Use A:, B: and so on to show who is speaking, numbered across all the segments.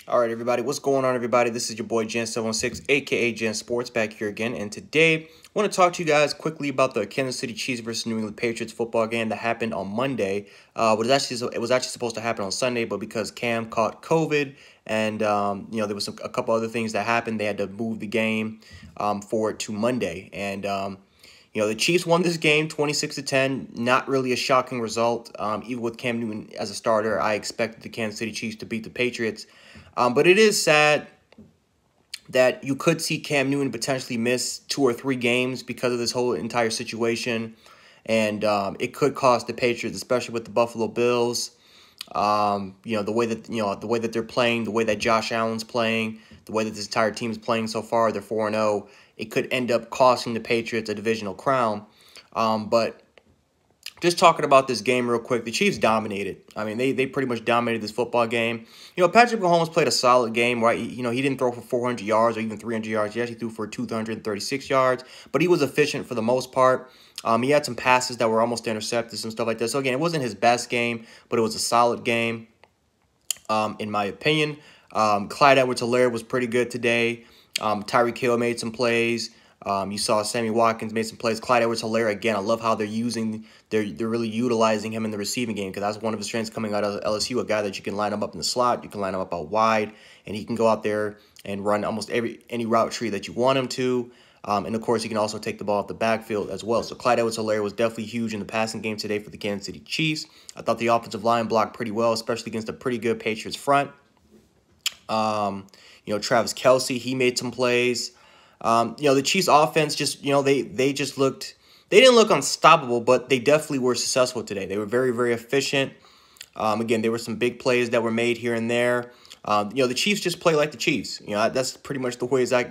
A: All right, everybody. What's going on, everybody? This is your boy Jan716, aka Jan Sports, back here again. And today, I want to talk to you guys quickly about the Kansas City Chiefs versus New England Patriots football game that happened on Monday. It was actually supposed to happen on Sunday, but because Cam caught COVID and there was a couple other things that happened, they had to move the game forward to Monday. And the Chiefs won this game 26-10. Not really a shocking result. Even with Cam Newton as a starter, I expected the Kansas City Chiefs to beat the Patriots. But it is sad that you could see Cam Newton potentially miss 2 or 3 games because of this whole entire situation. And it could cost the Patriots, especially with the Buffalo Bills. The way that they're playing, the way that Josh Allen's playing, the way that this entire team is playing so far, they're 4-0. It could end up costing the Patriots a divisional crown. But just talking about this game real quick, the Chiefs dominated. I mean, they pretty much dominated this football game. Patrick Mahomes played a solid game, right? He didn't throw for 400 yards or even 300 yards. He actually threw for 236 yards, but he was efficient for the most part. He had some passes that were almost intercepted and stuff like that. So, again, it wasn't his best game, but it was a solid game, in my opinion. Clyde Edwards-Helaire was pretty good today. Tyreek Hill made some plays. You saw Sammy Watkins made some plays. Clyde Edwards-Helaire, again, I love how they're really utilizing him in the receiving game, because that's one of his strengths coming out of LSU, a guy that you can line him up in the slot, you can line him up out wide, and he can go out there and run almost any route tree that you want him to. And, of course, he can also take the ball off the backfield as well. So Clyde Edwards-Helaire was definitely huge in the passing game today for the Kansas City Chiefs. I thought the offensive line blocked pretty well, especially against a pretty good Patriots front. Travis Kelce, he made some plays. The Chiefs offense just, they didn't look unstoppable, but they definitely were successful today. They were very, very efficient. Again, there were some big plays that were made here and there. The Chiefs just play like the Chiefs. That's pretty much the words I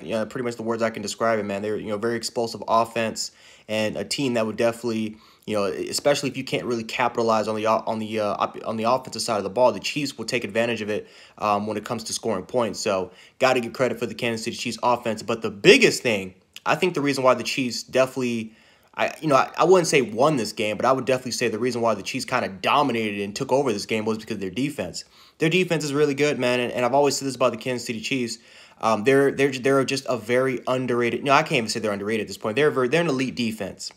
A: can describe it, man. They're, very explosive offense and a team that would definitely, especially if you can't really capitalize on the offensive side of the ball, the Chiefs will take advantage of it when it comes to scoring points. So, got to give credit for the Kansas City Chiefs offense. But the biggest thing, I think the reason why the Chiefs definitely, I wouldn't say won this game, but I would definitely say the reason why the Chiefs kind of dominated and took over this game was because of their defense. Their defense is really good, man, and I've always said this about the Kansas City Chiefs. They're just a very underrated. No, I can't even say they're underrated at this point. They're an elite defense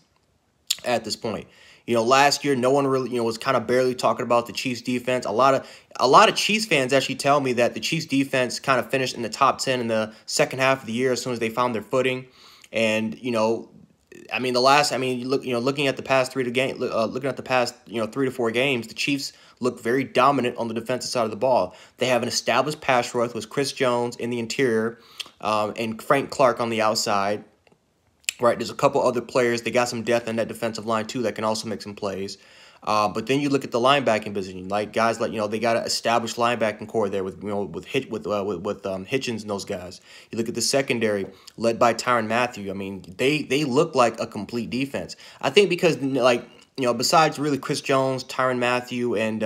A: at this point. Last year, no one really, was kind of barely talking about the Chiefs defense. A lot of Chiefs fans actually tell me that the Chiefs defense kind of finished in the top 10 in the second half of the year as soon as they found their footing. And, looking at the past 3 to 4 games, the Chiefs look very dominant on the defensive side of the ball. They have an established pass rush with Chris Jones in the interior, and Frank Clark on the outside. Right, there's a couple other players. They got some depth in that defensive line too that can also make some plays. But then you look at the linebacking position, like guys like they got an established linebacking core there with Hitchens and those guys. You look at the secondary led by Tyrann Mathieu. I mean, they look like a complete defense. I think because besides really Chris Jones, Tyrann Mathieu, and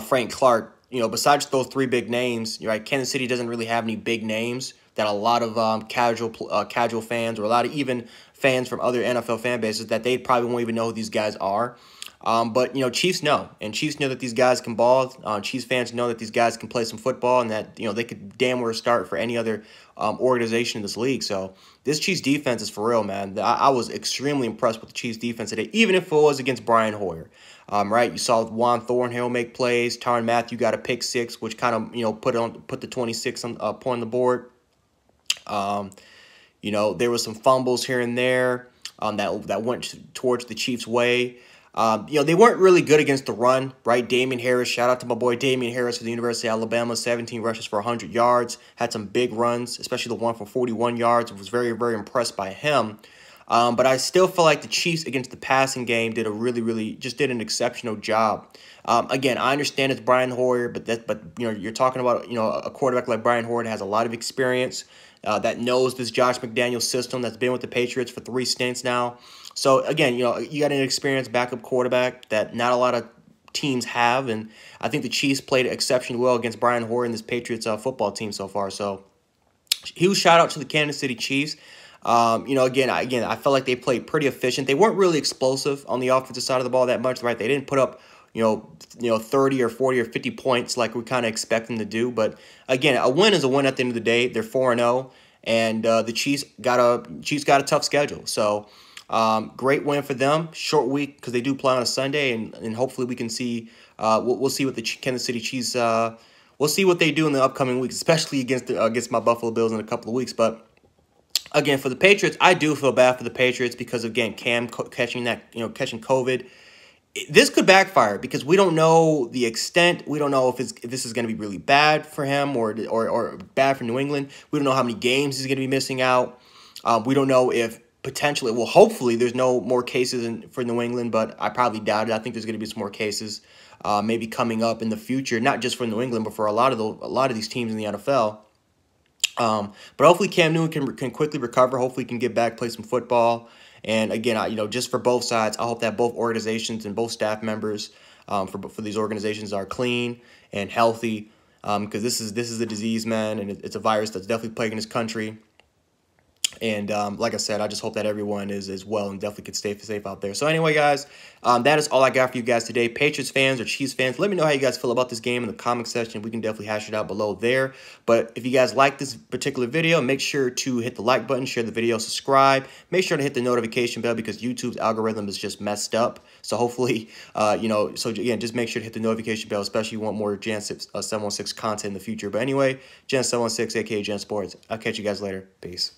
A: Frank Clark, besides those 3 big names, right? Kansas City doesn't really have any big names that a lot of casual fans, or a lot of even fans from other NFL fan bases, that they probably won't even know who these guys are. But Chiefs know, and Chiefs know that these guys can ball. Chiefs fans know that these guys can play some football, and that they could damn well start for any other organization in this league. So this Chiefs defense is for real, man. I was extremely impressed with the Chiefs defense today, even if it was against Brian Hoyer. Right, you saw Juan Thornhill make plays. Tyrann Mathieu got a pick 6, which kind of put the 26 point on the board. There was some fumbles here and there that went towards the Chiefs' way. They weren't really good against the run, right? Damian Harris, shout out to my boy Damian Harris for the University of Alabama, 17 rushes for 100 yards, had some big runs, especially the one for 41 yards. I was very, very impressed by him. But I still feel like the Chiefs against the passing game did did an exceptional job. Again, I understand it's Brian Hoyer, but you're talking about a quarterback like Brian Hoyer that has a lot of experience, that knows this Josh McDaniels system, that's been with the Patriots for 3 stints now. So again, you got an experienced backup quarterback that not a lot of teams have, and I think the Chiefs played exceptionally well against Brian Hoyer and this Patriots football team so far. So huge shout out to the Kansas City Chiefs. Again, I felt like they played pretty efficient. They weren't really explosive on the offensive side of the ball that much, right? They didn't put up you know, 30 or 40 or 50 points like we kind of expect them to do. But again, a win is a win at the end of the day. They're 4-0, and the Chiefs got a tough schedule. So great win for them. Short week because they do play on a Sunday, and hopefully we can see. We'll see what the Kansas City Chiefs. We'll see what they do in the upcoming weeks, especially against my Buffalo Bills in a couple of weeks. But again, for the Patriots, I do feel bad for the Patriots because again, Cam catching COVID. This could backfire because we don't know the extent. We don't know if this is going to be really bad for him or bad for New England. We don't know how many games he's going to be missing out. We don't know if potentially, well, hopefully there's no more cases for New England, but I probably doubt it. I think there's going to be some more cases maybe coming up in the future, not just for New England, but for a lot of these teams in the NFL. But hopefully Cam Newton can quickly recover. Hopefully he can get back, play some football. And again, just for both sides, I hope that both organizations and both staff members for these organizations are clean and healthy, because this is a disease, man, and it's a virus that's definitely plaguing this country. And like I said, I just hope that everyone is well and definitely can stay safe out there. So anyway, guys, that is all I got for you guys today. Patriots fans or Chiefs fans, let me know how you guys feel about this game in the comment section. We can definitely hash it out below there. But if you guys like this particular video, make sure to hit the like button, share the video, subscribe. Make sure to hit the notification bell because YouTube's algorithm is just messed up. So hopefully, so again, just make sure to hit the notification bell, especially if you want more Gen 716 content in the future. But anyway, Gen 716, aka Gen Sports. I'll catch you guys later. Peace.